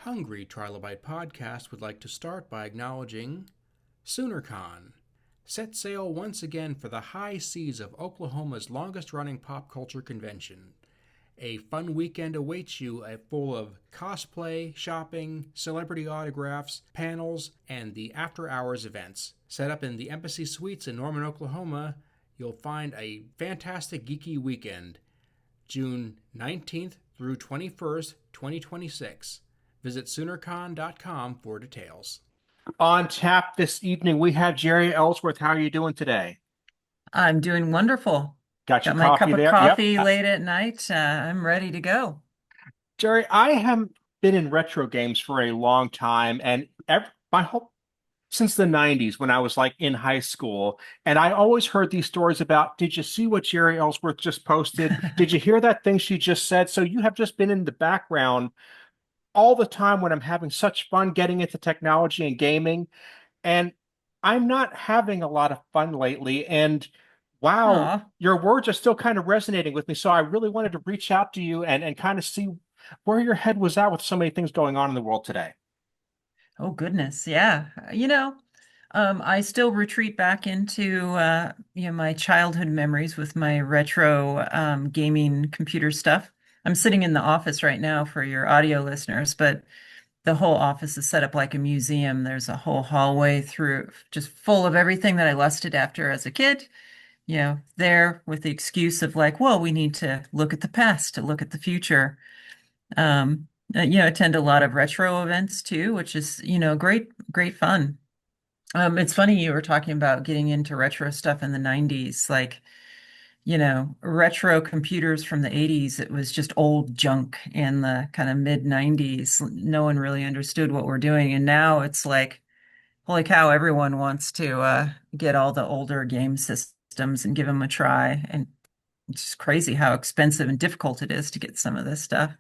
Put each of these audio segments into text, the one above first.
Hungry Trilobyte podcast would like to start by acknowledging Soonercon. Set sail once again for the high seas of Oklahoma's longest running pop culture convention. A fun weekend awaits you full of cosplay, shopping, celebrity autographs, panels, and the after hours events. Set up in the Embassy Suites in Norman, Oklahoma, you'll find a fantastic geeky weekend, June 19th through 21st, 2026. Visit Soonercon.com for details. On tap this evening, we have Jeri Ellsworth. How are you doing today? I'm doing wonderful. Got your Got my coffee cup of there? Yep. coffee late at night. I'm ready to go. Jeri, I have been in retro games for a long time, and my whole since the 90s when I was like in high school, and I always heard these stories about, did you see what Jeri Ellsworth just posted? Did you hear that thing she just said? So you have just been in the background all the time when I'm having such fun getting into technology and gaming. And I'm not having a lot of fun lately. And wow, Aw. your words are still kind of resonating with me. So I really wanted to reach out to you and kind of see where your head was at with so many things going on in the world today. Oh goodness. Yeah. I still retreat back into my childhood memories with my retro gaming computer stuff. I'm sitting in the office right now for your audio listeners, but the whole office is set up like a museum. There's a whole hallway through just full of everything that I lusted after as a kid. There with the excuse of like, well, we need to look at the past to look at the future. Attend a lot of retro events too, which is, great, great fun. It's funny you were talking about getting into retro stuff in the 90s, like, retro computers from the 80s. It was just old junk in the kind of mid 90s. No one really understood what we're doing. And now it's like, holy cow, everyone wants to get all the older game systems and give them a try. And it's just crazy how expensive and difficult it is to get some of this stuff.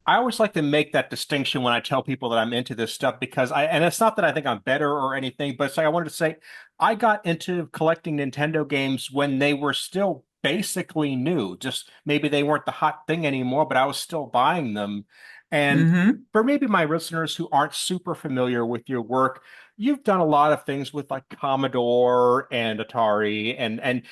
I always like to make that distinction when I tell people that I'm into this stuff because and it's not that I think I'm better or anything, but it's like I wanted to say I got into collecting Nintendo games when they were still basically new. Just maybe they weren't the hot thing anymore, but I was still buying them. And Hmm. for maybe my listeners who aren't super familiar with your work, you've done a lot of things with like Commodore and Atari and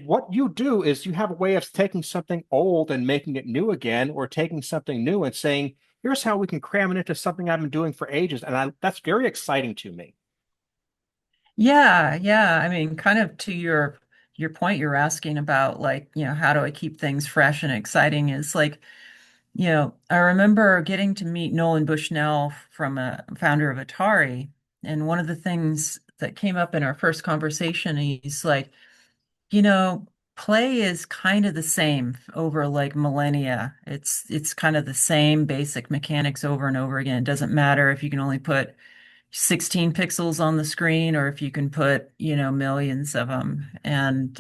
what you do is you have a way of taking something old and making it new again, or taking something new and saying, here's how we can cram it into something I've been doing for ages. And that's very exciting to me. Yeah, yeah. I mean, kind of to your point you're asking about like, how do I keep things fresh and exciting is like, I remember getting to meet Nolan Bushnell from a founder of Atari, and one of the things that came up in our first conversation, he's like, you know, play is kind of the same over like millennia. It's kind of the same basic mechanics over and over again. It doesn't matter if you can only put 16 pixels on the screen or if you can put, millions of them. And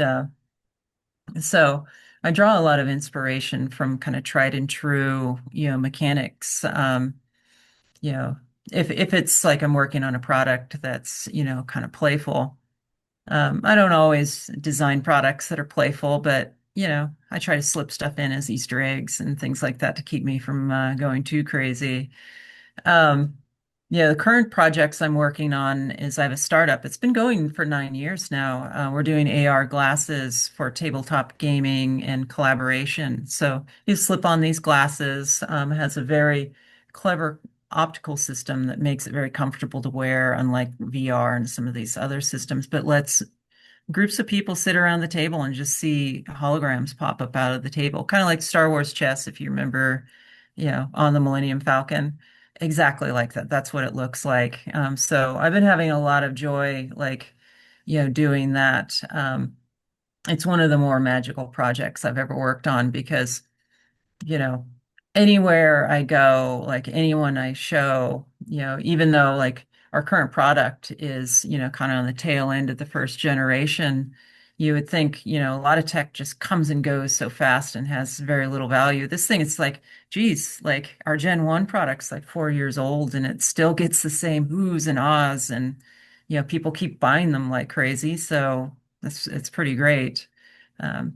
so I draw a lot of inspiration from kind of tried and true, mechanics. You know, if it's like I'm working on a product that's, kind of playful. I don't always design products that are playful, but I try to slip stuff in as Easter eggs and things like that to keep me from going too crazy. Um, yeah, the current projects I'm working on is I have a startup. It's been going for 9 years now. We're doing AR glasses for tabletop gaming and collaboration. So you slip on these glasses, it has a very clever optical system that makes it very comfortable to wear, unlike VR and some of these other systems, but lets groups of people sit around the table and just see holograms pop up out of the table, kind of like Star Wars chess, if you remember, on the Millennium Falcon. Exactly like that. That's what it looks like. So I've been having a lot of joy, like, doing that. It's one of the more magical projects I've ever worked on because you know, anywhere I go, like anyone I show, even though like our current product is, kind of on the tail end of the first generation, you would think, a lot of tech just comes and goes so fast and has very little value. This thing, it's like, geez, like our Gen 1 product's like 4 years old and it still gets the same oohs and ahs and, people keep buying them like crazy. So it's pretty great. Um,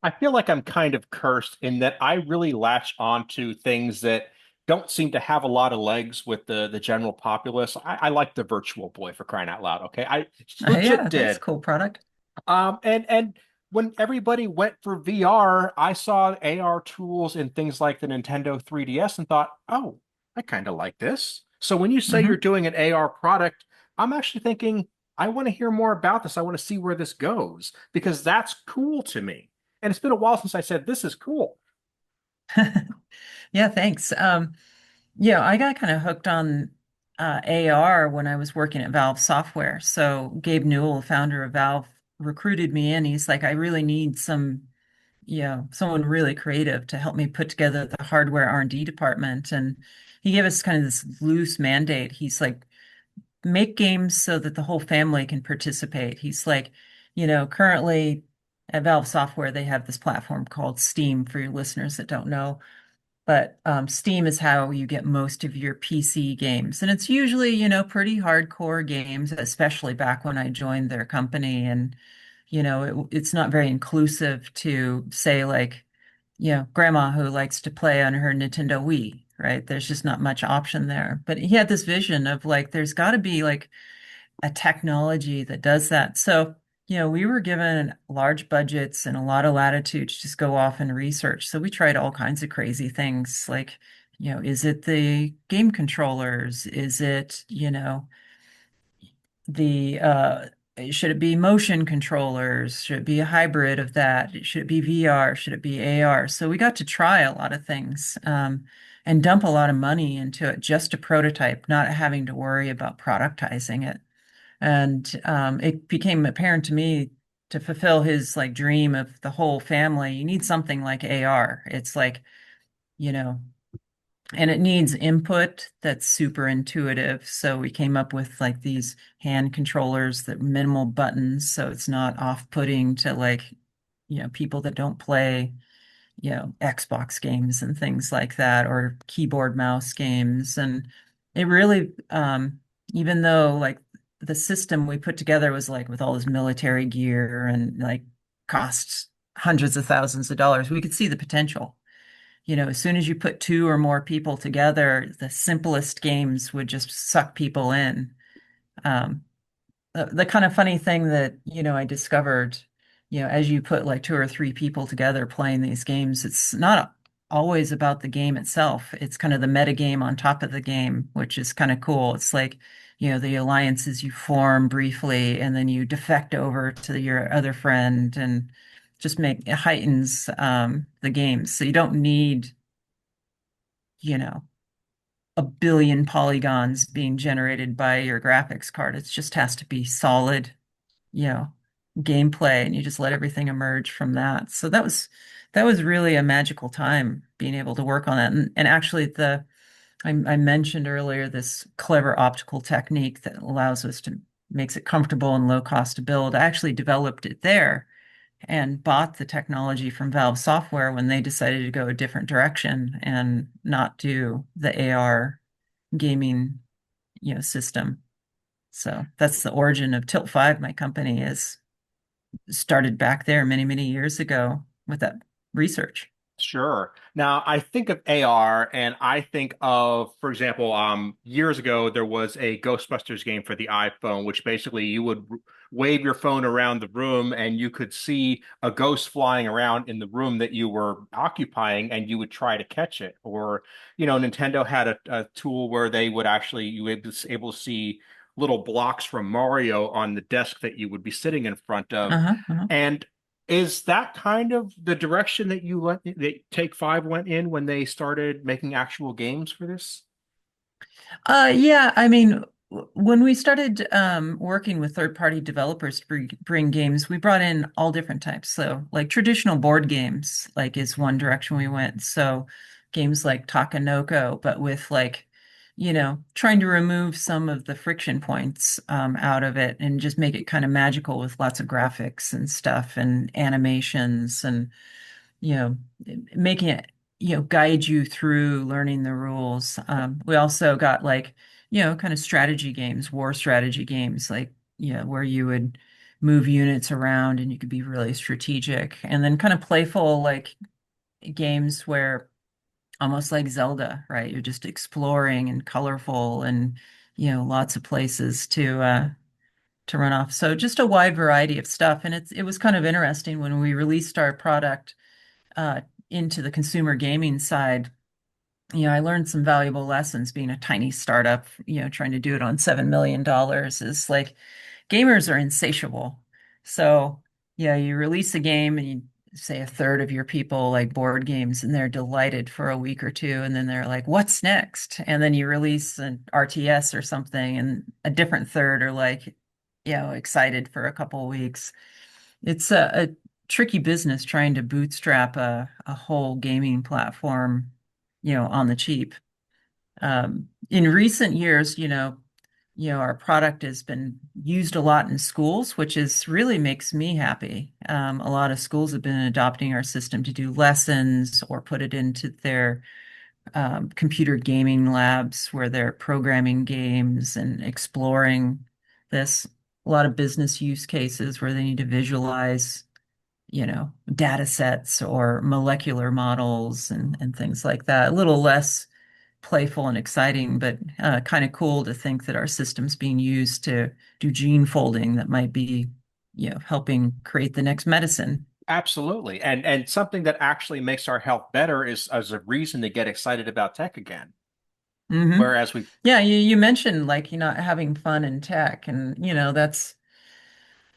I feel like I'm kind of cursed in that I really latch on to things that don't seem to have a lot of legs with the general populace. I like the Virtual Boy, for crying out loud. Okay, I legit Yeah, that's a did. cool product. And when everybody went for VR, I saw AR tools in things like the Nintendo 3DS and thought, oh, I kind of like this. So when you say you're Hmm. doing an AR product, I'm actually thinking, I want to hear more about this. I want to see where this goes because that's cool to me. And it's been a while since I said this is cool. Yeah, thanks. Yeah, I got kind of hooked on AR when I was working at Valve Software. So Gabe Newell, founder of Valve, recruited me in. He's like, I really need someone really creative to help me put together the hardware R&D department. And he gave us kind of this loose mandate. He's like, make games so that the whole family can participate. He's like, currently at Valve Software, they have this platform called Steam for your listeners that don't know. But Steam is how you get most of your PC games. And it's usually, pretty hardcore games, especially back when I joined their company. And, it's not very inclusive to say, like, grandma who likes to play on her Nintendo Wii, right? There's just not much option there. But he had this vision of like, there's got to be like a technology that does that. So, we were given large budgets and a lot of latitude to just go off and research. So we tried all kinds of crazy things like, is it the game controllers? Is it, the should it be motion controllers? Should it be a hybrid of that? Should it be VR? Should it be AR? So we got to try a lot of things and dump a lot of money into it just to prototype, not having to worry about productizing it. And it became apparent to me to fulfill his like dream of the whole family, you need something like AR. It's like, you know, and it needs input that's super intuitive. So we came up with like these hand controllers that minimal buttons, so it's not off-putting to like, people that don't play, Xbox games and things like that, or keyboard mouse games. And it really, even though like the system we put together was like with all this military gear and like costs hundreds of thousands of dollars, we could see the potential. As soon as you put two or more people together, the simplest games would just suck people in. Um, the kind of funny thing that, I discovered, as you put like two or three people together playing these games, it's not always about the game itself. It's kind of the meta game on top of the game, which is kind of cool. It's like, the alliances you form briefly and then you defect over to your other friend and just it heightens the game. So you don't need, you know, a billion polygons being generated by your graphics card. It just has to be solid, you know, gameplay, and you just let everything emerge from that. So that was really a magical time being able to work on that. And actually I mentioned earlier this clever optical technique that allows us to makes it comfortable and low cost to build. I actually developed it there and bought the technology from Valve Software when they decided to go a different direction and not do the AR gaming, system. So that's the origin of Tilt 5. My company is started back there many, many years ago with that research. Sure. Now, I think of AR and I think of, for example, years ago, there was a Ghostbusters game for the iPhone, which basically you would wave your phone around the room and you could see a ghost flying around in the room that you were occupying and you would try to catch it. Or, Nintendo had a tool where they would actually, you were able to see little blocks from Mario on the desk that you would be sitting in front of. Uh-huh, uh-huh. And is that kind of the direction that Take Five went in when they started making actual games for this? Yeah, I mean, when we started working with third-party developers to bring games, we brought in all different types. So, like traditional board games, like is one direction we went. So, games like Takanoko, but with like, trying to remove some of the friction points out of it and just make it kind of magical with lots of graphics and stuff and animations and you know, making it, guide you through learning the rules. We also got like, kind of strategy games, war strategy games, like, where you would move units around and you could be really strategic. And then kind of playful, like games where almost like Zelda, right? You're just exploring and colorful and, lots of places to run off. So just a wide variety of stuff. And it was kind of interesting when we released our product uh, into the consumer gaming side. I learned some valuable lessons being a tiny startup, trying to do it on $7 million is like gamers are insatiable. So, yeah, you release a game and you say a third of your people like board games and they're delighted for a week or two. And then they're like, what's next? And then you release an RTS or something and a different third are like, excited for a couple of weeks. It's a tricky business trying to bootstrap a whole gaming platform, on the cheap. In recent years, our product has been used a lot in schools, which is really makes me happy. A lot of schools have been adopting our system to do lessons or put it into their computer gaming labs where they're programming games and exploring this. A lot of business use cases where they need to visualize, data sets or molecular models and things like that. A little less playful and exciting, but kind of cool to think that our system's being used to do gene folding that might be, helping create the next medicine. Absolutely. And something that actually makes our health better is as a reason to get excited about tech again. Hmm. Whereas we Yeah, you mentioned like, having fun in tech, and that's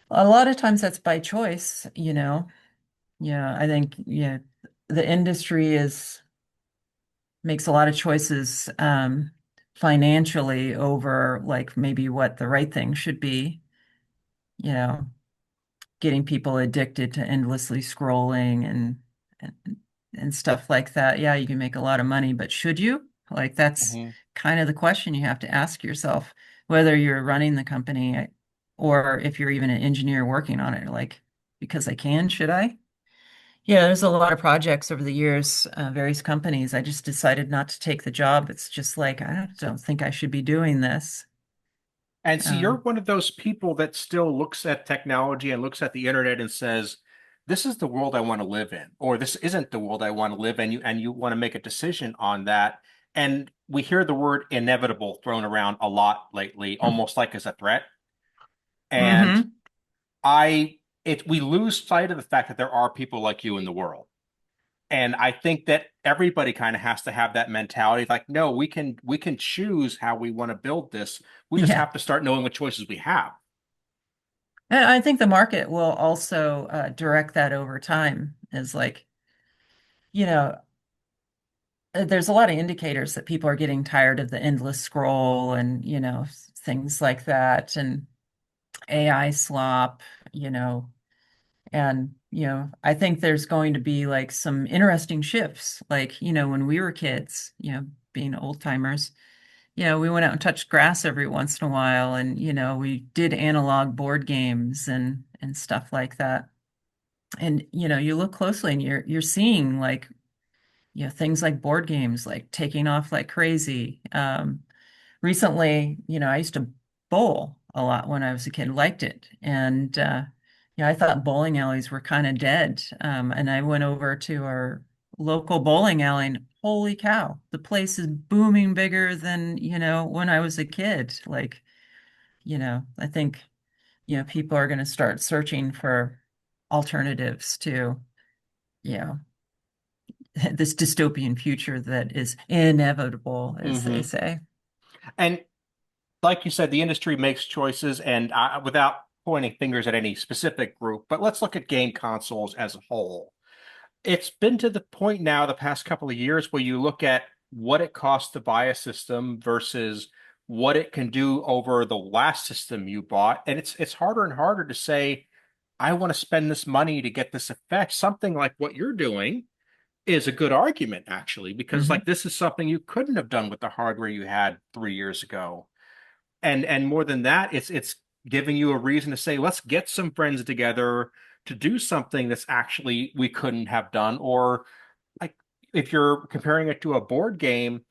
a lot of times that's by choice. Yeah, I think the industry is makes a lot of choices financially over like maybe what the right thing should be, you know, getting people addicted to endlessly scrolling and and stuff like that. Yeah, you can make a lot of money, but should you? Like that's Mhm. kind of the question you have to ask yourself, whether you're running the company or if you're even an engineer working on it, like because I can, should I? Yeah, there's a lot of projects over the years, various companies. I just decided not to take the job. It's just like, I don't think I should be doing this. And see, you're Um, one of those people that still looks at technology and looks at the internet and says, "This is the world I want to live in," or "This isn't the world I want to live in." You want to make a decision on that. And we hear the word inevitable thrown around a lot lately, almost like as a threat. And hmm. I it we lose sight of the fact that there are people like you in the world. And I think that everybody kind of has to have that mentality. Like, no, we can choose how we want to build this. We just Yeah. have to start knowing what choices we have. And I think the market will also direct that over time. Is like, you know, there's a lot of indicators that people are getting tired of the endless scroll and, things like that, and AI slop, you know, and, I think there's going to be like some interesting shifts. Like, when we were kids, being old timers, we went out and touched grass every once in a while, and, we did analog board games and stuff like that. And, you look closely and you're seeing like, things like board games like taking off like crazy. Recently, I used to bowl a lot when I was a kid, liked it. And I thought bowling alleys were kind of dead. And I went over to our local bowling alley and holy cow, the place is booming bigger than, when I was a kid. Like, I think, people are going to start searching for alternatives to, you know, this dystopian future that is inevitable, as they Hmm. say. And like you said, the industry makes choices, and without pointing fingers at any specific group, but let's look at game consoles as a whole. It's been to the point now, the past couple of years, where you look at what it costs to buy a system versus what it can do over the last system you bought, and it's harder and harder to say, I want to spend this money to get this effect. Something like what you're doing is a good argument, actually, because Hmm. like this is something you couldn't have done with the hardware you had 3 years ago. And more than that, it's giving you a reason to say, let's get some friends together to do something that's actually we couldn't have done. Or like if you're comparing it to a board game,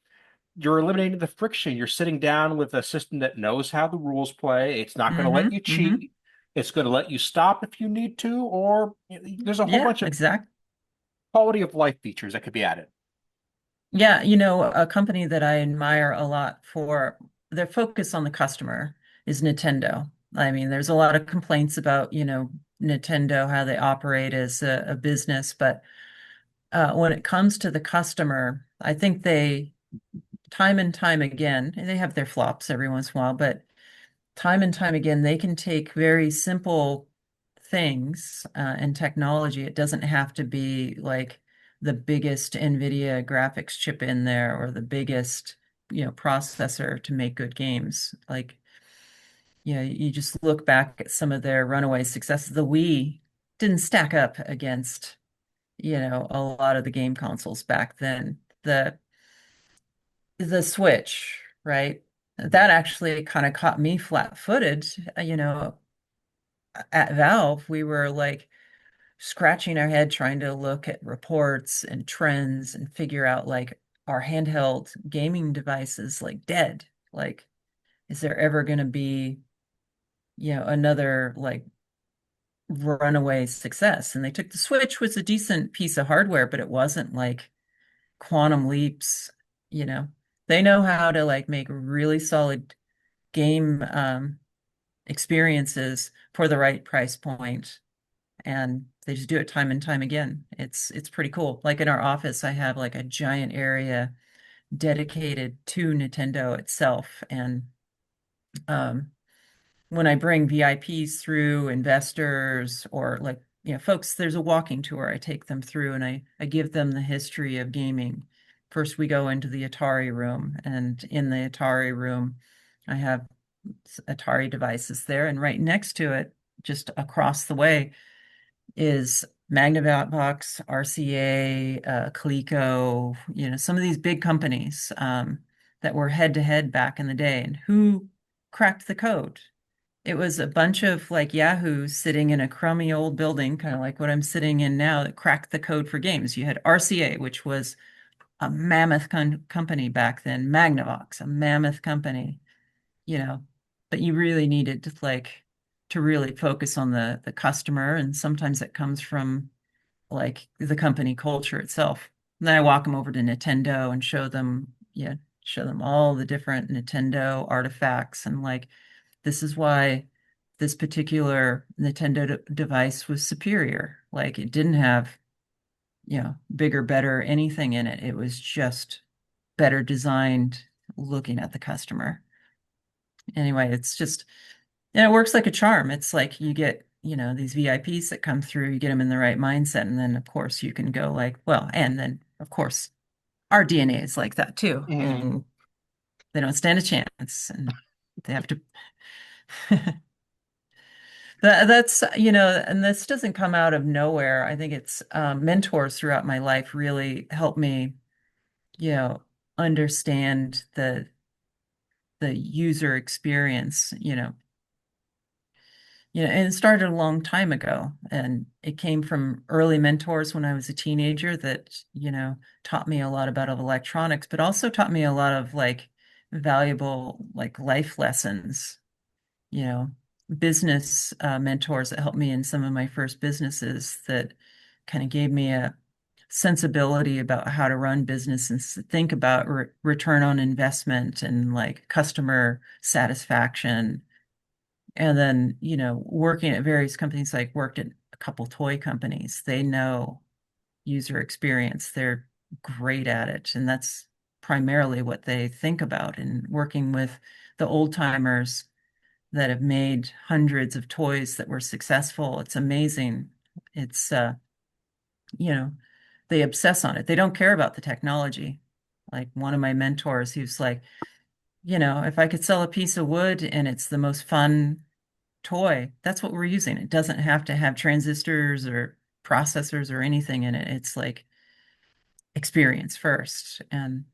you're eliminating the friction. You're sitting down with a system that knows how the rules play. It's not going to let Hmm. you Hmm. cheat. It's going to let you stop if you need to, or there's a whole Yeah, bunch of exact. quality of life features that could be added. Yeah, a company that I admire a lot for their focus on the customer is Nintendo. I mean, there's a lot of complaints about, Nintendo, how they operate as a business, but when it comes to the customer, I think they, time and time again, and they have their flops every once in a while, but time and time again, they can take very simple things and technology. It doesn't have to be like the biggest NVIDIA graphics chip in there or the biggest, processor to make good games. Like, you just look back at some of their runaway successes. The Wii didn't stack up against, a lot of the game consoles back then. The Switch, right? That actually kind of caught me flat-footed. At Valve, we were like scratching our head trying to look at reports and trends and figure out like our handheld gaming devices like dead. Like, is there ever going to be, another like runaway success? And they took the Switch was a decent piece of hardware, but it wasn't like quantum leaps, you know. They know how to like make really solid game experiences for the right price point, and they just do it time and time again. It's pretty cool. Like in our office, I have like a giant area dedicated to Nintendo itself, and um, when I bring VIPs through, investors, or like, folks, there's a walking tour. I take them through and I give them the history of gaming. First, we go into the Atari room, and in the Atari room, I have Atari devices there. And right next to it, just across the way, is Magnavox, RCA, Coleco, some of these big companies that were head to head back in the day. And who cracked the code? It was a bunch of like Yahoos sitting in a crummy old building, kind of like what I'm sitting in now, that cracked the code for games. You had RCA, which was a mammoth company back then, Magnavox, a mammoth company, you know, but you really needed to like to really focus on the customer, and sometimes it comes from like the company culture itself. And then I walk them over to Nintendo and show them all the different Nintendo artifacts, and like this is why this particular Nintendo device was superior. Like it didn't have, bigger, better, anything in it. It was just better designed looking at the customer. Anyway, it's just, and it works like a charm. It's like you get, these VIPs that come through, you get them in the right mindset. And then, of course, you can go like, well, and then, of course, our DNA is like that too. Mhm. And they don't stand a chance, and they have to. That's, and this doesn't come out of nowhere. I think it's mentors throughout my life really helped me, you know, understand the user experience, and it started a long time ago. And it came from early mentors when I was a teenager that, taught me a lot about electronics, but also taught me a lot of like valuable like life lessons, you know, business mentors that helped me in some of my first businesses that kind of gave me a sensibility about how to run business and think about return on investment and like customer satisfaction. And then, working at various companies, like worked at a couple toy companies, they know user experience. They're great at it. And that's primarily what they think about. And working with the old timers that have made hundreds of toys that were successful. It's amazing. It's you know, they obsess on it. They don't care about the technology. Like one of my mentors, he was like, if I could sell a piece of wood and it's the most fun toy, that's what we're using. It doesn't have to have transistors or processors or anything in it. It's like experience first. And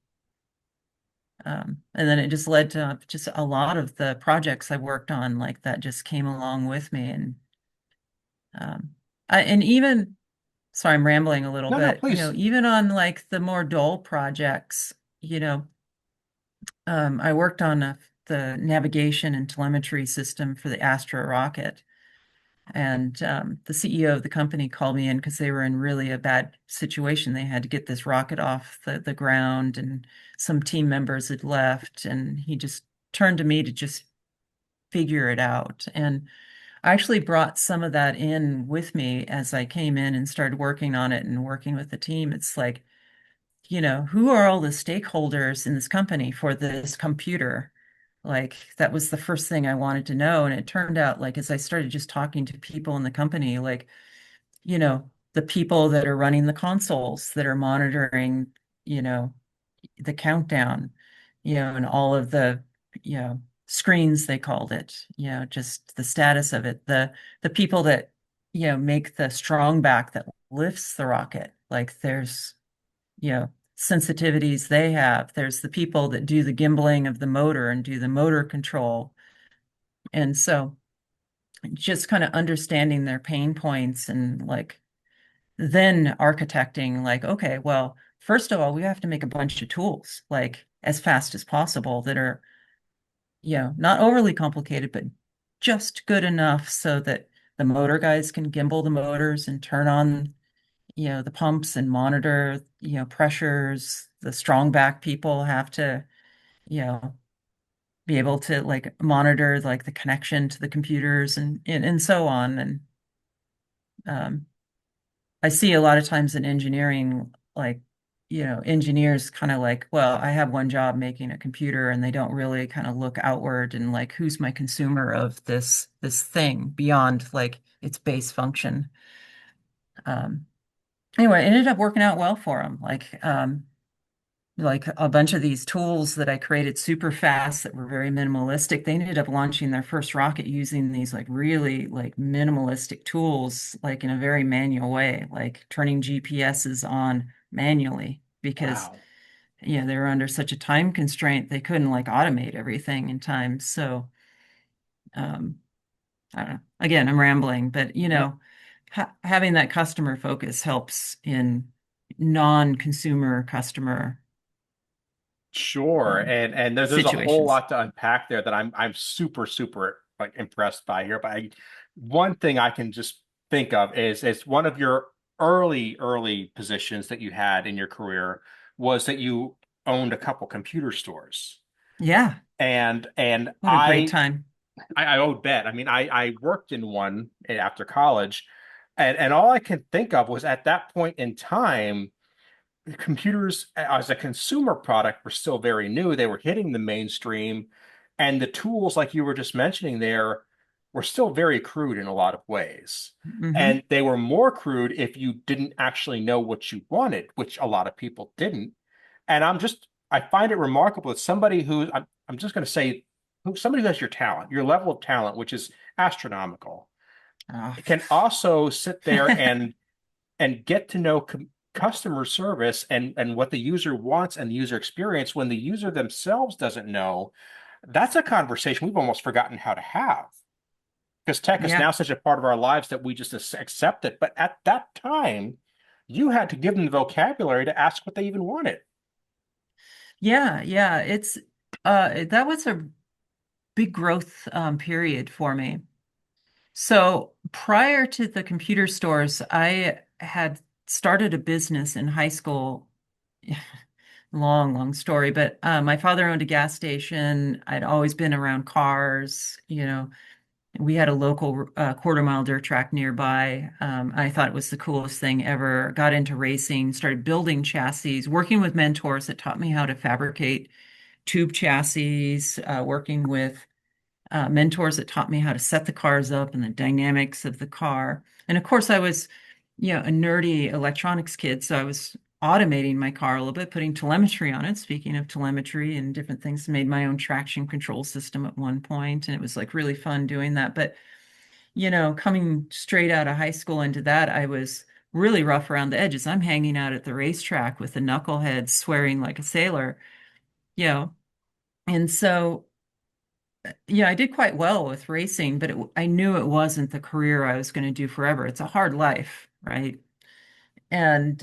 then it just led to just a lot of the projects I worked on, like that just came along with me. Um, and even, sorry, I'm rambling a little No, no, bit, please. even on like the more dull projects, I worked on the navigation and telemetry system for the Astra rocket. And the CEO of the company called me in because they were in really a bad situation. They had to get this rocket off the ground, and some team members had left. And he just turned to me to just figure it out. And I actually brought some of that in with me as I came in and started working on it and working with the team. It's like, who are all the stakeholders in this company for this computer? Like, that was the first thing I wanted to know. And it turned out, like, as I started just talking to people in the company, like, the people that are running the consoles that are monitoring, you know, the countdown, and all of the, you know, screens they called it, just the status of it, the people that, make the strong back that lifts the rocket. Like there's, you know, sensitivities they have. There's the people that do the gimbling of the motor and do the motor control. And so just kind of understanding their pain points and like then architecting like, okay, well, first of all, we have to make a bunch of tools like as fast as possible that are, not overly complicated, but just good enough so that the motor guys can gimbal the motors and turn on, the pumps and monitor, pressures. The strong back people have to, you know, be able to like monitor like the connection to the computers and so on. And um, I see a lot of times in engineering, like, engineers kind of like, well, I have one job making a computer, and they don't really kind of look outward and like, who's my consumer of this thing beyond like its base function. Um, anyway, it ended up working out well for them. Like a bunch of these tools that I created super fast that were very minimalistic. They ended up launching their first rocket using these like really like minimalistic tools, like in a very manual way, like turning GPSs on manually because, Wow. they were under such a time constraint. They couldn't like automate everything in time. So, um, I don't know. Again, I'm rambling, but having that customer focus helps in non-consumer customer Sure. um, And there's a whole situations. lot to unpack there that I'm super like impressed by here. But one thing I can just think of is one of your early positions that you had in your career was that you owned a couple computer stores. Yeah, And what a great time. I would bet. I mean, I worked in one after college, and all I can think of was at that point in time computers as a consumer product were still very new. They were hitting the mainstream, and the tools, like you were just mentioning there, were still very crude in a lot of ways. Hmm. And they were more crude if you didn't actually know what you wanted, which a lot of people didn't. And I find it remarkable that I'm just going to say, somebody who has your talent, your level of talent, which is astronomical, Oh. can also sit there and get to know customer service and what the user wants and the user experience when the user themselves doesn't know. That's a conversation we've almost forgotten how to have because tech is Yeah. now such a part of our lives that we just accept it. But at that time, you had to give them the vocabulary to ask what they even wanted. Yeah, yeah. It's that was a big growth period for me. So prior to the computer stores, I had started a business in high school. Long, long story, but my father owned a gas station. I'd always been around cars, we had a local quarter mile dirt track nearby. I thought it was the coolest thing ever. Got into racing, started building chassis, working with mentors that taught me how to fabricate tube chassis, working with mentors that taught me how to set the cars up and the dynamics of the car. And of course, I was, a nerdy electronics kid, so I was automating my car a little bit, putting telemetry on it. Speaking of telemetry and different things, made my own traction control system at one point, and it was like really fun doing that. But, coming straight out of high school into that, I was really rough around the edges. I'm hanging out at the racetrack with the knuckleheads swearing like a sailor, you know. And so yeah, I did quite well with racing, but I knew it wasn't the career I was going to do forever. It's a hard life, right? And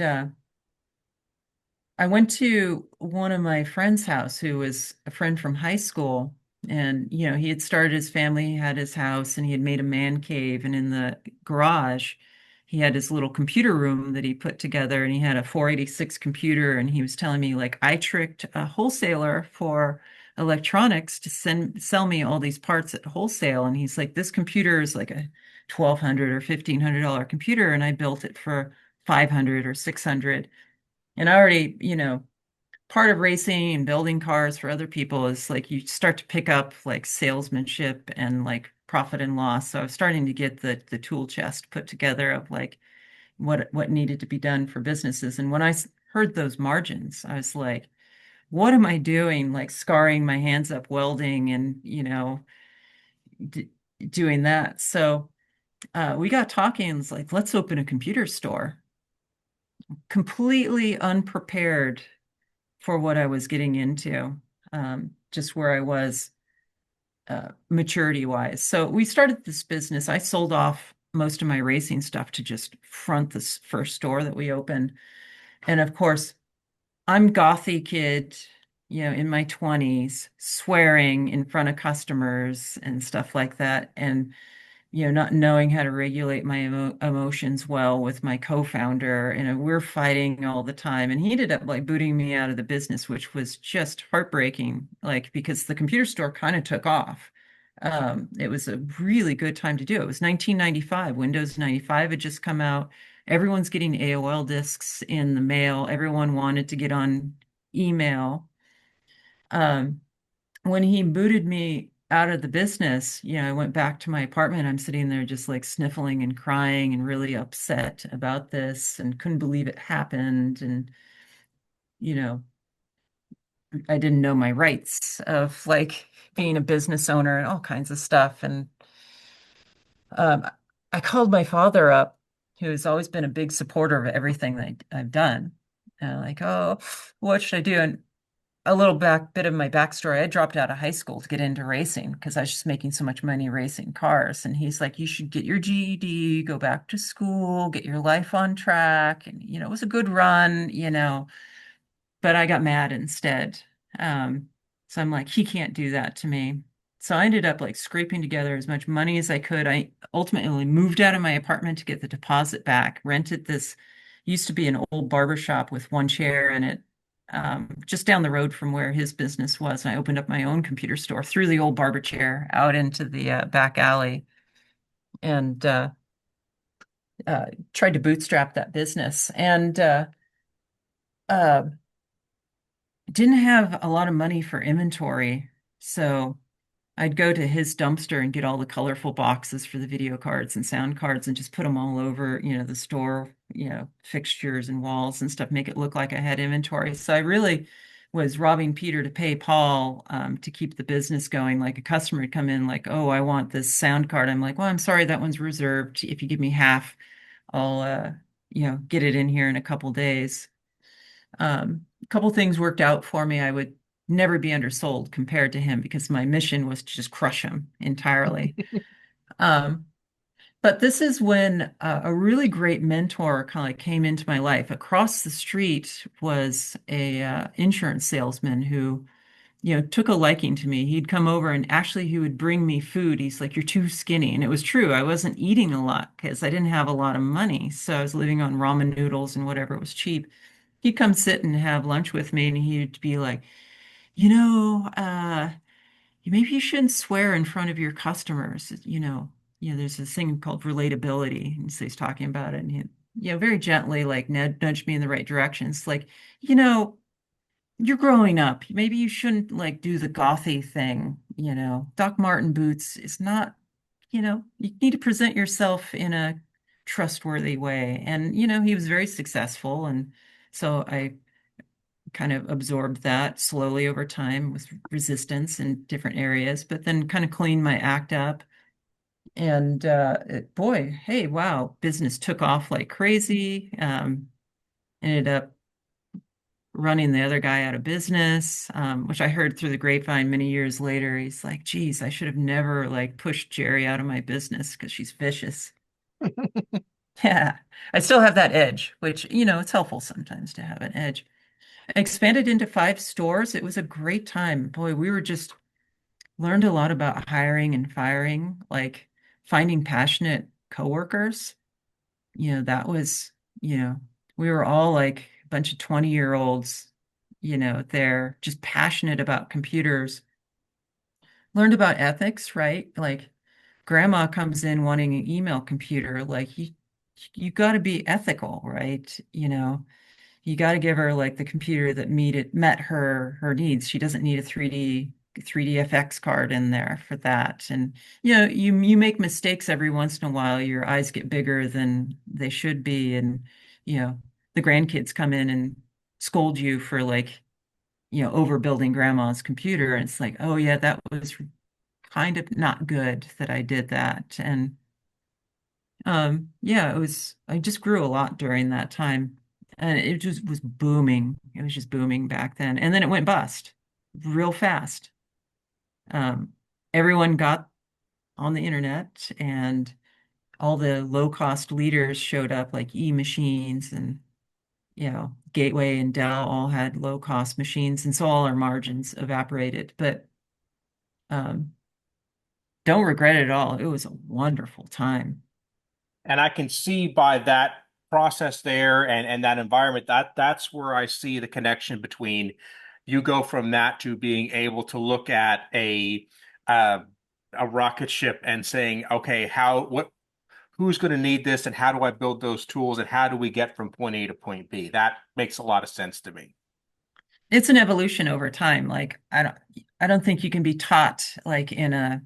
I went to one of my friend's house, who was a friend from high school, And, he had started his family, he had his house, and he had made a man cave. And in the garage, he had his little computer room that he put together, and he had a 486 computer. And he was telling me, like, I tricked a wholesaler for electronics to sell me all these parts at wholesale. And he's like, this computer is like a $1,200 or $1,500 computer, and I built it for 500 or 600. And I already, part of racing and building cars for other people is like you start to pick up like salesmanship and like profit and loss. So I was starting to get the tool chest put together of like what needed to be done for businesses. And when I heard those margins, I was like, what am I doing? Like scarring my hands up welding and d doing that. So we got talking and it's like, let's open a computer store. Completely unprepared for what I was getting into, just where I was maturity wise. So we started this business. I sold off most of my racing stuff to just front this first store that we opened. And of course, I'm gothy kid, in my 20s, swearing in front of customers and stuff like that. And not knowing how to regulate my emotions well with my co-founder, and we're fighting all the time. And he ended up like booting me out of the business, which was just heartbreaking, like because the computer store kind of took off. It was a really good time to do it. It was 1995. Windows 95 had just come out. Everyone's getting AOL discs in the mail. Everyone wanted to get on email. Um, when he booted me out of the business, I went back to my apartment. I'm sitting there just like sniffling and crying and really upset about this and couldn't believe it happened. And, you know, I didn't know my rights of like being a business owner and all kinds of stuff. And um, I called my father up, who's always been a big supporter of everything that I've done. Like, oh, what should I do? And a little bit of my backstory. I dropped out of high school to get into racing because I was just making so much money racing cars. And he's like, you should get your GED, go back to school, get your life on track. And, it was a good run, but I got mad instead. So I'm like, he can't do that to me. So I ended up like scraping together as much money as I could. I ultimately moved out of my apartment to get the deposit back, rented this, used to be an old barber shop with one chair in it, just down the road from where his business was. And I opened up my own computer store through the old barber chair out into the back alley and tried to bootstrap that business. And uh, didn't have a lot of money for inventory. So I'd go to his dumpster and get all the colorful boxes for the video cards and sound cards and just put them all over, the store, fixtures and walls and stuff, make it look like I had inventory. So I really was robbing Peter to pay Paul, to keep the business going. Like a customer would come in like, oh, I want this sound card. I'm like, well, I'm sorry, that one's reserved. If you give me half, I'll, get it in here in a couple days. A couple things worked out for me. I would never be undersold compared to him because my mission was to just crush him entirely. Um, but this is when a really great mentor kind of like came into my life. Across the street was a insurance salesman who, took a liking to me. He'd come over and actually he would bring me food. He's like, "You're too skinny." And it was true. I wasn't eating a lot because I didn't have a lot of money. So I was living on ramen noodles and whatever was cheap. He'd come sit and have lunch with me and he'd be like, you know, uh, maybe you shouldn't swear in front of your customers. There's this thing called relatability. And so he's talking about it and he, very gently like nudged me in the right direction. It's like, you know, you're growing up. Maybe you shouldn't like do the gothy thing, Doc Martin boots is not, you need to present yourself in a trustworthy way. And, he was very successful. And so I kind of absorbed that slowly over time with resistance in different areas, but then kind of cleaned my act up. And boy, hey, wow, business took off like crazy. Ended up running the other guy out of business, which I heard through the grapevine many years later. He's like, geez, I should have never like pushed Jeri out of my business because she's vicious. Yeah, I still have that edge, which, it's helpful sometimes to have an edge. Expanded into 5 stores. It was a great time. Boy, we were just learned a lot about hiring and firing, like finding passionate coworkers. That was, you know, we were all like a bunch of 20-year-olds, they're just passionate about computers. Learned about ethics, right? Like grandma comes in wanting an email computer, like you got to be ethical, right? You got to give her like the computer that met her needs. She doesn't need a 3D FX card in there for that. And you make mistakes every once in a while. Your eyes get bigger than they should be, and you know the grandkids come in and scold you for like overbuilding grandma's computer. And it's like, oh yeah, that was kind of not good that I did that. And yeah, I just grew a lot during that time. And it just was booming. It was just booming back then. And then it went bust real fast. Um, Everyone got on the internet and all the low cost leaders showed up like E-machines and Gateway and Dell all had low cost machines. And so all our margins evaporated. But um, don't regret it at all. It was a wonderful time. And I can see by that process there and that environment that's where I see the connection between you go from that to being able to look at uh, a rocket ship and saying, okay, who's going to need this and how do I build those tools and how do we get from point A to point B? That makes a lot of sense to me. It's an evolution over time. Like I don't think you can be taught like in a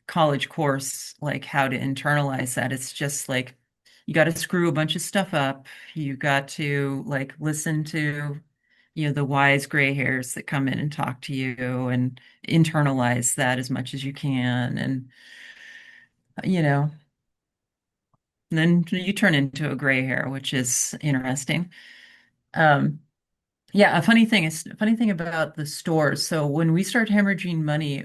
college course like how to internalize that. It's just like you got to screw a bunch of stuff up. You got to like listen to the wise gray hairs that come in and talk to you and internalize that as much as you can. And you know, then you turn into a gray hair, which is interesting. Um, yeah, a funny thing about the stores. So when we started hemorrhaging money,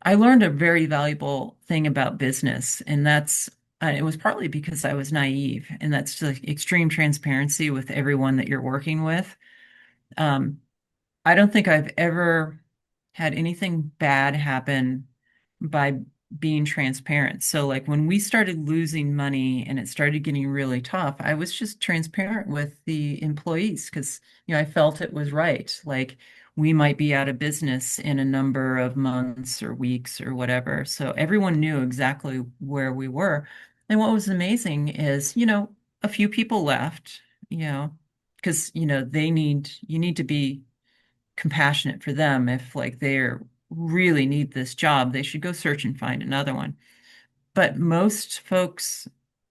I learned a very valuable thing about business, and it was partly because I was naive, and that's the extreme transparency with everyone that you're working with. Um, I don't think I've ever had anything bad happen by being transparent. So, like when we started losing money and it started getting really tough, I was just transparent with the employees because, I felt it was right. Like we might be out of business in a number of months or weeks or whatever. So everyone knew exactly where we were. And what was amazing is, a few people left, because, you need to be compassionate for them. If like they're really need this job, they should go search and find another one. But most folks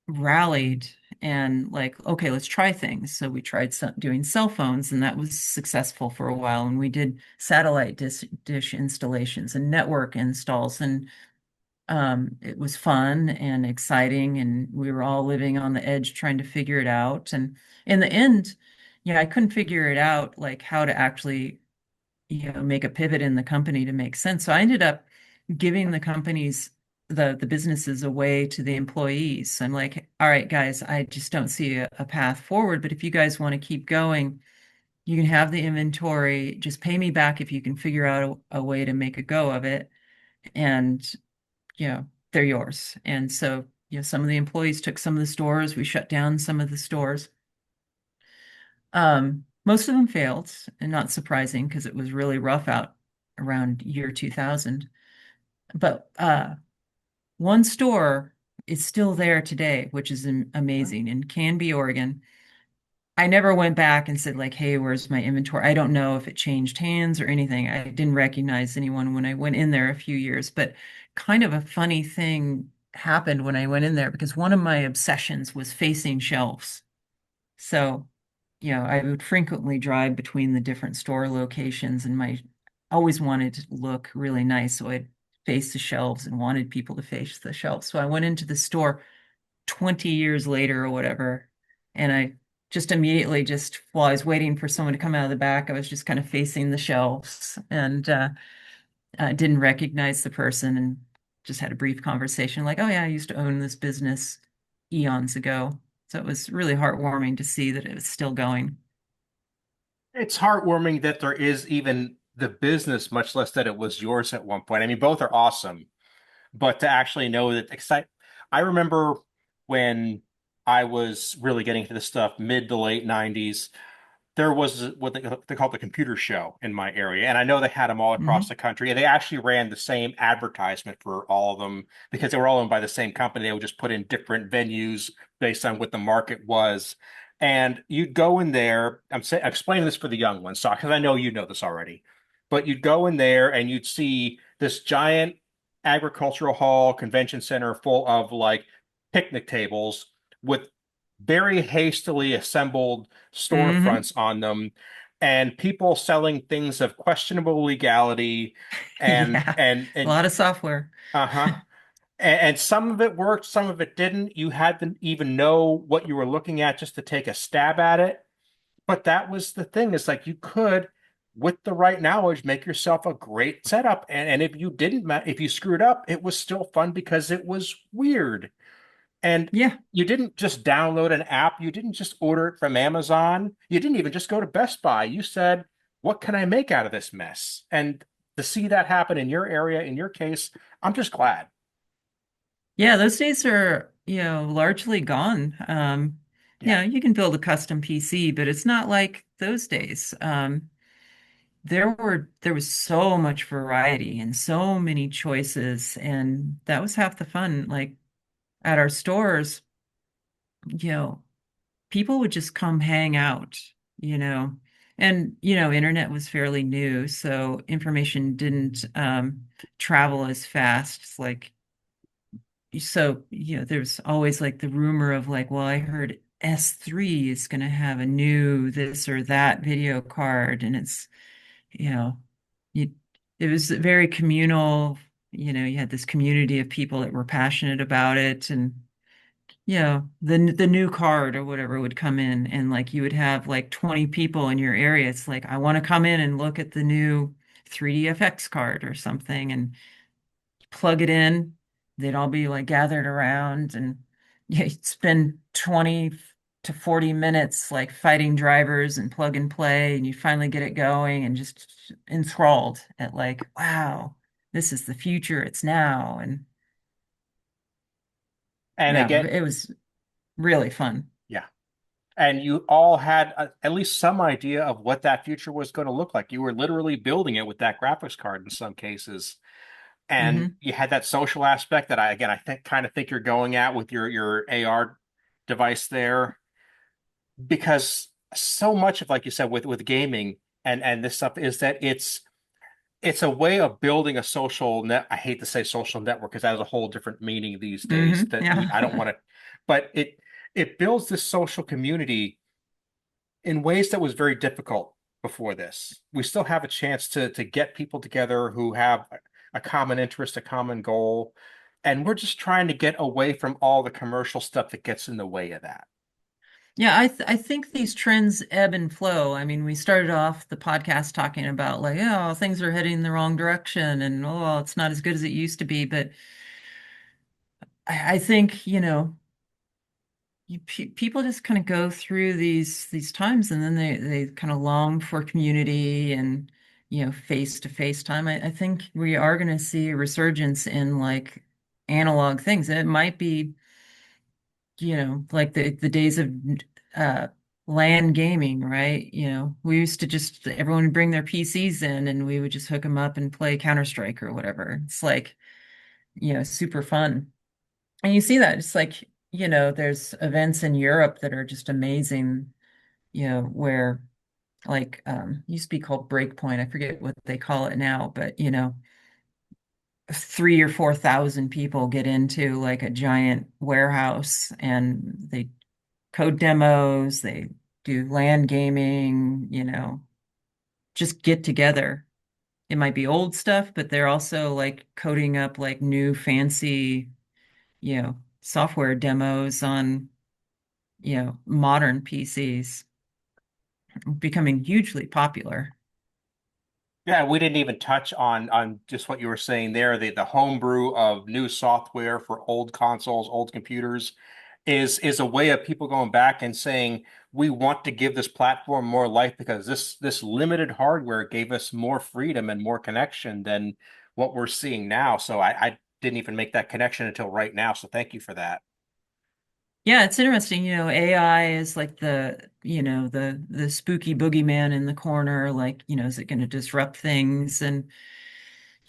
rallied and like, okay, let's try things. So we tried doing cell phones, and that was successful for a while. And we did satellite dish installations and network installs, and it was fun and exciting. And we were all living on the edge trying to figure it out. And in the end, I couldn't figure it out, like how to actually make a pivot in the company to make sense. So I ended up giving the companies the businesses away to the employees. So I'm like, all right, guys, I just don't see a path forward. But if you guys want to keep going, you can have the inventory. Just pay me back if you can figure out a way to make a go of it. And, they're yours. And so, some of the employees took some of the stores. We shut down some of the stores. Most of them failed, and not surprising because it was really rough out around year 2000. But one store is still there today, which is amazing in Canby, Oregon. I never went back and said like, "Hey, where's my inventory?" I don't know if it changed hands or anything. I didn't recognize anyone when I went in there a few years, but kind of a funny thing happened when I went in there because one of my obsessions was facing shelves. So, I would frequently drive between the different store locations and always wanted to look really nice. So I'd face the shelves and wanted people to face the shelves. So I went into the store 20 years later or whatever, and I just immediately just while I was waiting for someone to come out of the back, I was just kind of facing the shelves and didn't recognize the person and just had a brief conversation like, oh yeah, I used to own this business eons ago. So it was really heartwarming to see that it was still going. It's heartwarming that there is even the business, much less that it was yours at one point. I mean, both are awesome, but to actually know that excite. I remember when I was really getting into this stuff, mid to late 90s, there was what they call the computer show in my area. And I know they had them all across Hmm. the country. And they actually ran the same advertisement for all of them because they were all owned by the same company. They would just put in different venues based on what the market was. And you'd go in there. I'm explaining this for the young ones, so because I know you know this already. But you'd go in there and you'd see this giant agricultural hall convention center full of like picnic tables with very hastily assembled Hmm. storefronts on them and people selling things of questionable legality and Yeah, and a and lot of software. uh-huh and some of it worked, some of it didn't. You had to even know what you were looking at just to take a stab at it. But that was the thing. It's like you could, with the right knowledge, make yourself a great setup. And if you didn't, if you screwed up, it was still fun because it was weird. And Yeah. you didn't just download an app. You didn't just order it from Amazon. You didn't even just go to Best Buy. You said, what can I make out of this mess? And to see that happen in your area, in your case, I'm just glad. Yeah, those days are, largely gone. Yeah. You can build a custom PC, but it's not like those days. There was so much variety and so many choices, and that was half the fun. Like at our stores, you know, people would just come hang out, you know. And, internet was fairly new, so information didn't travel as fast. It's like so there's always like the rumor of like, well, I heard S3 is going to have a new this or that video card, and it's you know you it was very communal. You had this community of people that were passionate about it, and the new card or whatever would come in, and like you would have like 20 people in your area. It's like, I want to come in and look at the new 3D FX card or something, and plug it in. They'd all be like gathered around, and yeah, you'd spend 20 to 40 minutes like fighting drivers and plug and play, and you finally get it going and just enthralled at like, wow, this is the future, it's now. And And yeah, again, it was really fun. yeah. And you all had at least some idea of what that future was going to look like. You were literally building it with that graphics card in some cases. And Hmm. you had that social aspect that I think kind of think you're going at with your AR device there. Because so much of, like you said, with gaming and this stuff is that it's a way of building a social net. I hate to say social network because that has a whole different meaning these days Hmm. that I don't Yeah. want to, but it builds this social community in ways that was very difficult before this. We still have a chance to get people together who have a common interest, a common goal, and we're just trying to get away from all the commercial stuff that gets in the way of that. Yeah, I think these trends ebb and flow. I mean, we started off the podcast talking about like, oh, things are heading in the wrong direction, and oh, it's not as good as it used to be. But I think, people just kind of go through these times, and then they kind of long for community and face-to-face time. I think we are going to see a resurgence in like analog things. It might be like the days of uh LAN gaming, right? We used to just everyone would bring their PCs in, and we would just hook them up and play Counter-Strike or whatever. It's like, super fun. And you see that it's like, there's events in Europe that are just amazing, where like used to be called Breakpoint. I forget what they call it now, but 3 or 4 thousand people get into like a giant warehouse, and they code demos, they do LAN gaming, just get together. It might be old stuff, but they're also like coding up like new fancy, software demos on, modern PCs, becoming hugely popular. Yeah, we didn't even touch on just what you were saying there. The homebrew of new software for old consoles, old computers is a way of people going back and saying, we want to give this platform more life because this limited hardware gave us more freedom and more connection than what we're seeing now. So I didn't even make that connection until right now. So thank you for that. Yeah, it's interesting. AI is like the spooky boogeyman in the corner. Like, is it going to disrupt things? And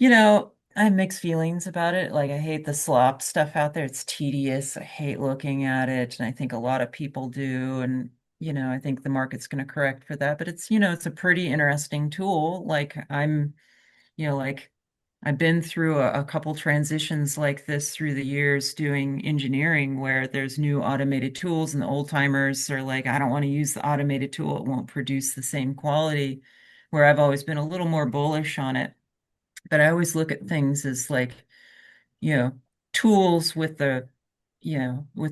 I have mixed feelings about it. Like, I hate the slop stuff out there. It's tedious. I hate looking at it, and I think a lot of people do. And I think the market's going to correct for that. But it's a pretty interesting tool. Like I've been through a couple transitions like this through the years doing engineering where there's new automated tools and the old timers are like, I don't want to use the automated tool. It won't produce the same quality, where I've always been a little more bullish on it. But I always look at things as like, you know, tools with the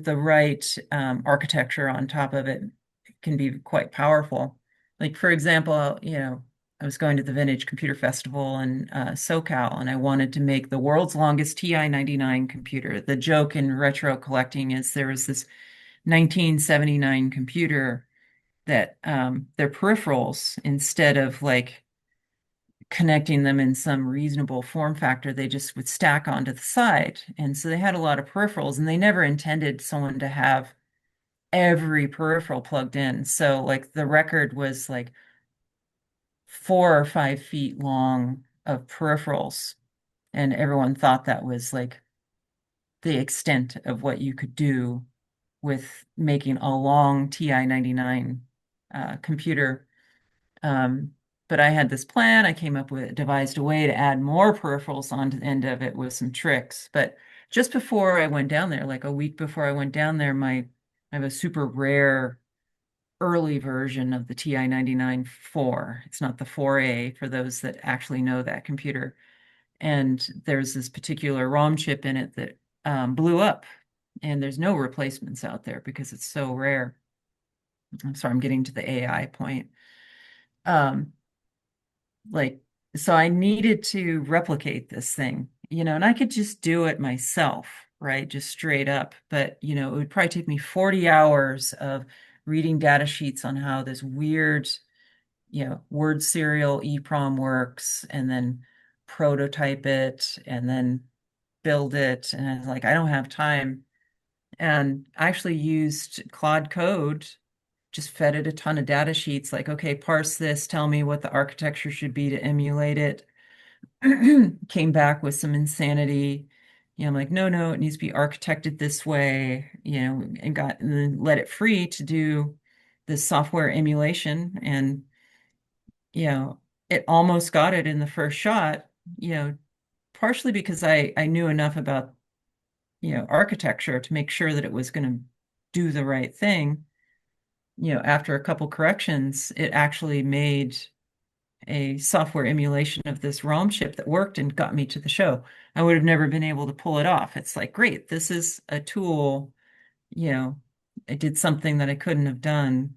right architecture on top of it can be quite powerful. Like, for example, I was going to the Vintage Computer Festival in SoCal, and I wanted to make the world's longest TI-99 computer. The joke in retro collecting is there was this 1979 computer that their peripherals, instead of like connecting them in some reasonable form factor, they just would stack onto the side. And so they had a lot of peripherals, and they never intended someone to have every peripheral plugged in. So like the record was like 4 or 5 feet long of peripherals. And everyone thought that was like the extent of what you could do with making a long TI-99 computer. Um, but I had this plan. I came up with, devised a way to add more peripherals onto the end of it with some tricks. But just before I went down there, like a week before I went down there, I have a super rare early version of the TI-99 4. It's not the 4A for those that actually know that computer. And there's this particular ROM chip in it that blew up, and there's no replacements out there because it's so rare. I'm sorry, I'm getting to the AI point. Um, like, so I needed to replicate this thing, and I could just do it myself, right? Just straight up. But, it would probably take me 40 hours of reading data sheets on how this weird, word serial EEPROM works, and then prototype it and then build it. And I was like, I don't have time. And I actually used Claude Code, just fed it a ton of data sheets, like, okay, parse this, tell me what the architecture should be to emulate it. Came back with some insanity. I'm like, no, it needs to be architected this way, and then let it free to do this software emulation. And, you know, it almost got it in the first shot, you know, partially because I knew enough about, architecture to make sure that it was going to do the right thing. After a couple corrections, it actually made a software emulation of this ROM chip that worked and got me to the show. I would have never been able to pull it off. It's like, great, this is a tool, you know, I did something that I couldn't have done.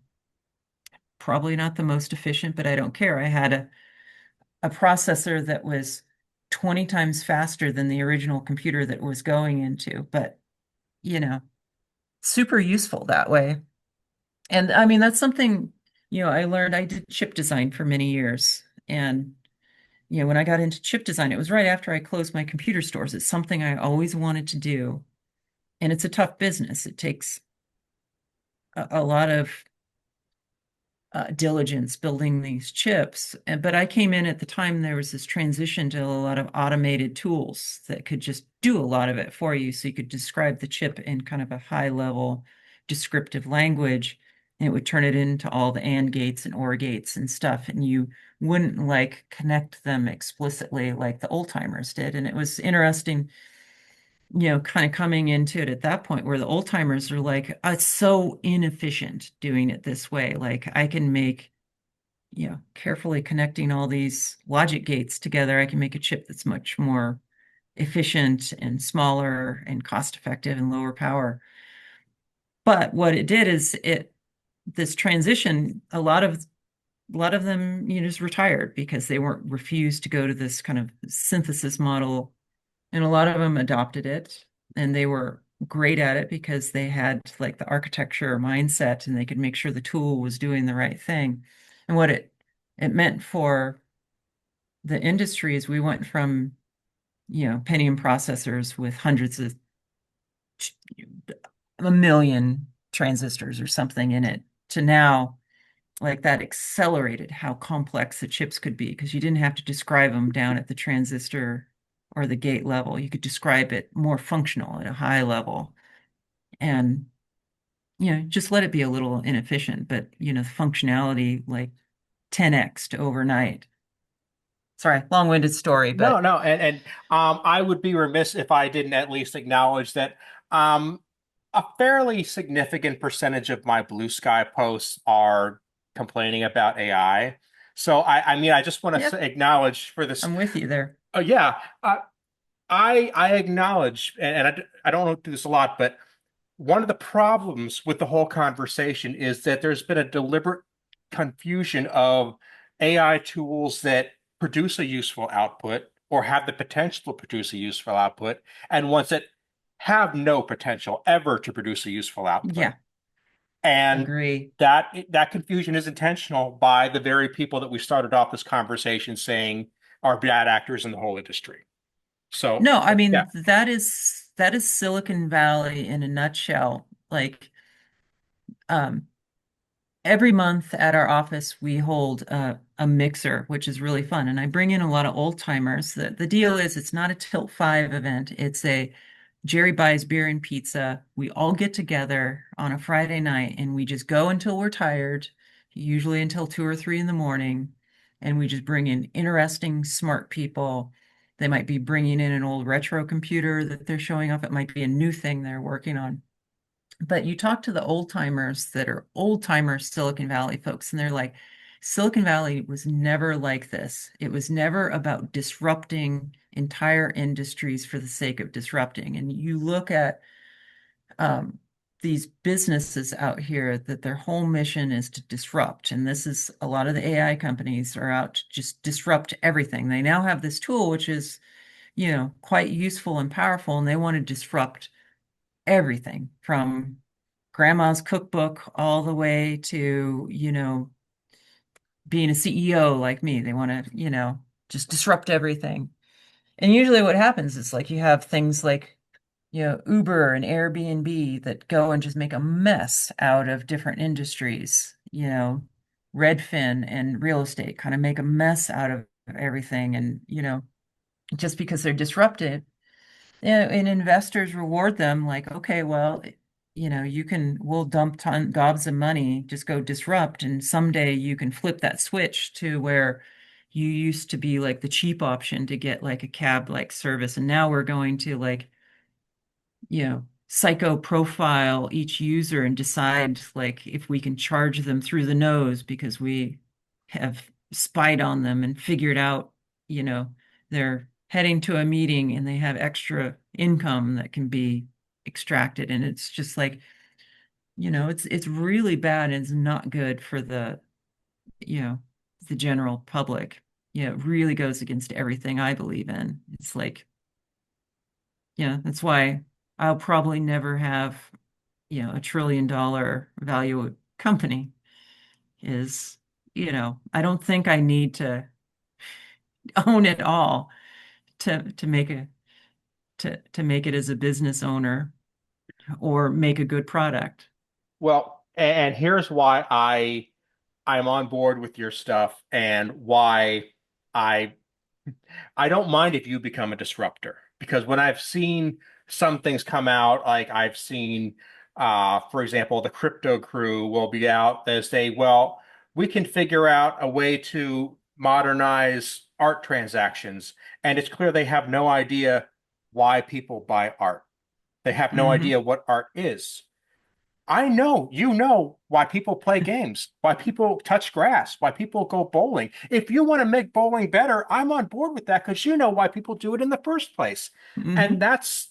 Probably not the most efficient, but I don't care. I had a processor that was 20 times faster than the original computer that it was going into, but, you know, super useful that way. And I mean, that's something, I learned. I did chip design for many years. And, when I got into chip design, it was right after I closed my computer stores. It's something I always wanted to do. And it's a tough business. It takes a lot of diligence building these chips. But I came in at the time there was this transition to a lot of automated tools that could just do a lot of it for you. So you could describe the chip in kind of a high level descriptive language, and it would turn it into all the AND gates and OR gates and stuff. And you wouldn't like connect them explicitly like the old timers did. And it was interesting, kind of coming into it at that point where the old timers are like, it's so inefficient doing it this way. Like I can make, carefully connecting all these logic gates together, I can make a chip that's much more efficient and smaller and cost effective and lower power. But what it did is this transition, a lot of them, just retired because they weren't refused to go to this kind of synthesis model, and a lot of them adopted it, and they were great at it because they had like the architecture mindset and they could make sure the tool was doing the right thing. And what it meant for the industry is we went from, Pentium processors with hundreds of a million transistors or something in it to now like that accelerated how complex the chips could be because you didn't have to describe them down at the transistor or the gate level. You could describe it more functional at a high level and, just let it be a little inefficient, but, the functionality like 10x to overnight. Sorry, long-winded story, No, but no, and I would be remiss if I didn't at least acknowledge that a fairly significant percentage of my Blue Sky posts are complaining about AI. So I mean, I just want yeah, to acknowledge for this. I'm with you there. Yeah, I acknowledge, and I don't do this a lot, but one of the problems with the whole conversation is that there's been a deliberate confusion of AI tools that produce a useful output or have the potential to produce a useful output and ones that have no potential ever to produce a useful output. Yeah, And agree. that confusion is intentional by the very people that we started off this conversation saying are bad actors in the whole industry. So, No, I yeah. mean that is Silicon Valley in a nutshell. Like um every month at our office we hold a mixer, which is really fun. And I bring in a lot of old timers. The deal is it's not a Tilt 5 event. It's a Jerry buys beer and pizza. We all get together on a Friday night and we just go until we're tired, usually until 2 or 3 in the morning. And we just bring in interesting, smart people. They might be bringing in an old retro computer that they're showing off. It might be a new thing they're working on. But you talk to the old timers that are old timer Silicon Valley folks, and they're like, Silicon Valley was never like this. It was never about disrupting entire industries for the sake of disrupting. And you look at um, these businesses out here that their whole mission is to disrupt. And this is a lot of the AI companies are out to just disrupt everything. They now have this tool, which is, quite useful and powerful, and they want to disrupt everything from grandma's cookbook all the way to, being a CEO like me. They want to, just disrupt everything. And usually what happens is like you have things like, Uber and Airbnb that go and just make a mess out of different industries, Redfin and real estate kind of make a mess out of everything. And, just because they're disruptive, and investors reward them like, okay, well, we'll dump gobs of money, just go disrupt, and someday you can flip that switch to where you used to be like the cheap option to get like a cab like service, and now we're going to like, psycho profile each user and decide like if we can charge them through the nose because we have spied on them and figured out, they're heading to a meeting and they have extra income that can be extracted. And it's just like, it's really bad and it's not good for you know, the general public. It really goes against everything I believe in. It's like, that's why I'll probably never have, $1 trillion value company is, I don't think I need to own it all to make to make it as a business owner or make a good product. Well, and here's why I'm on board with your stuff and why I I don't mind if you become a disruptor because when I've seen some things come out, like I've seen, for example, the crypto crew will be out. They say, well, we can figure out a way to modernize art transactions. And it's clear they have no idea why people buy art. They have no Hmm. idea what art is. I know, you know why people play games, why people touch grass, why people go bowling. If you want to make bowling better, I'm on board with that because you know why people do it in the first place. And Hmm. that's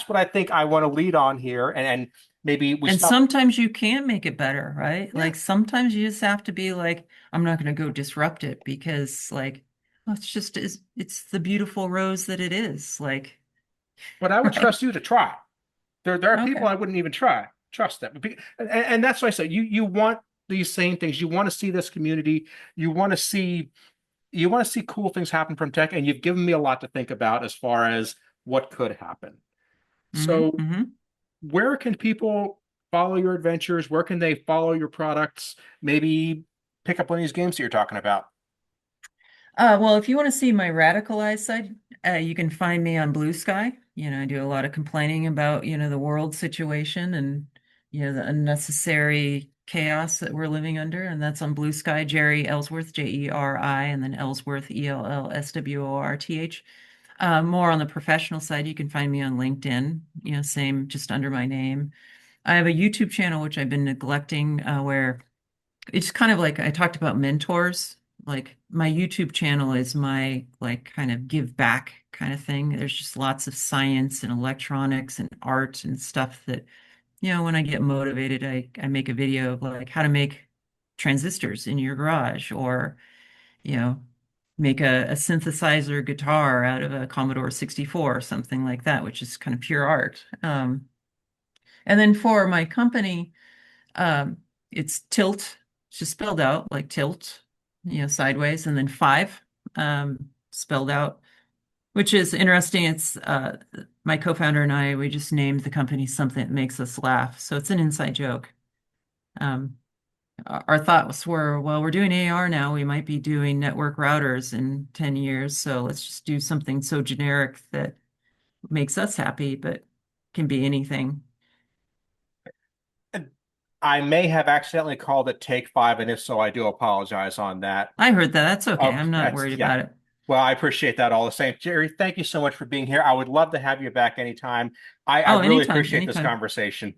what I think I want to lead on here. And maybe we And stop. sometimes you can make it better, right? Yeah. Like sometimes you just have to be like, I'm not going to go disrupt it because like, well, it's the beautiful rose that it is. Like, But I would right? trust you to try. There are people Okay. I wouldn't even trust them. And that's why I say you want these same things. You want to see this community. You want to see you want to see cool things happen from tech, and you've given me a lot to think about as far as what could happen. Hmm. So, Hmm. where can people follow your adventures? Where can they follow your products? Maybe pick up one of these games that you're talking about. Well, if you want to see my radicalized side, you can find me on Blue Sky. I do a lot of complaining about, the world situation and, the unnecessary chaos that we're living under. And that's on Blue Sky, Jeri Ellsworth, Jeri, and then Ellsworth, Ellsworth. More on the professional side, you can find me on LinkedIn, same, just under my name. I have a YouTube channel, which I've been neglecting, where it's kind of like I talked about mentors. Like my YouTube channel is my like kind of give back kind of thing. There's just lots of science and electronics and art and stuff that, when I get motivated, I make a video of like how to make transistors in your garage or, you know, make a synthesizer guitar out of a Commodore 64 or something like that, which is kind of pure art. And then for my company, um, it's tilt, it's just spelled out like tilt, sideways, and then five, spelled out, which is interesting. It's my co-founder and I, we just named the company something that makes us laugh. So it's an inside joke. Um, our thoughts were, well, we're doing AR now. We might be doing network routers in 10 years. So let's just do something so generic that makes us happy, but can be anything. I may have accidentally called it Take Five, and if so, I do apologize on that. I heard that. That's okay. Okay, I'm not that's worried yeah. about it. Well, I appreciate that all the same. Jeri, thank you so much for being here. I would love to have you back anytime. I Oh, really anytime, appreciate this anytime. conversation.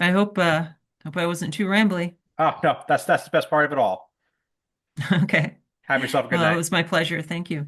I hope I wasn't too rambly. Oh, no, that's the best part of it all. Okay. Have yourself a good Well, it night. was my pleasure. Thank you.